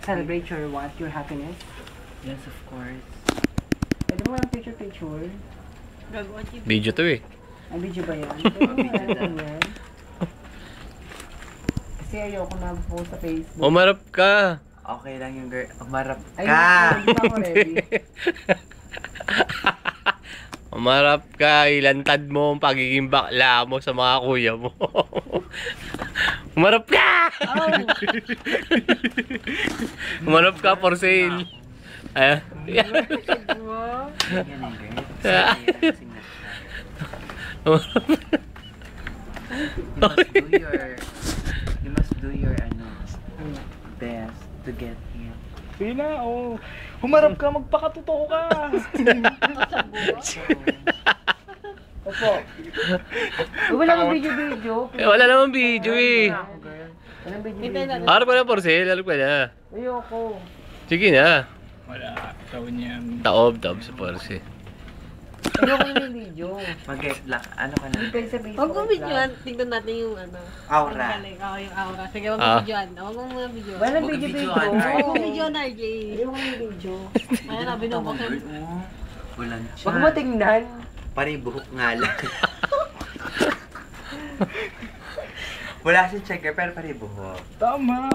celebrate your what? Your happiness? Yes, of course. Pwede mo lang picture. Video to eh. Ang video ba yan? Pwede mo lang yan. Kasi ayoko na post sa Facebook. Umarap ka. Okay lang yung girl. Umarap Ay, ka! hindi pa ako ready. Umarap ka. Ilantad mo ang pagiging bakla mo sa mga kuya mo. Umarap ka! Umarap ka for sale. Ayan. Yan ang girl. You must do your best to get here. Sige na, oh. Humarap ka, magpakatotoo ka. Opo. Wala namang video. Wala namang video eh. Walang video. Harap ka na for sale. Harap ka na. Ayoko. Sige na. Wala, tawin niyan. Taob sa Porsche. Ayoko na yung video. Mag-get-black. Ano ka na? Depende sa Facebook. Huwag mong videoan. Tingnan natin yung ano. Aura. Ang galing. Oo, yung aura. Sige, huwag mong videoan. Huwag mong mga videoan. Walang Huwag video. videoan. Huwag mong videoan, RJ. Ayoko na yung video. Ayan na, binubok Girl, yung... Bulan siya. Huwag mo tingnan. Paribuhok nga lang. Wala siyang checker pero paribuhok. Tama.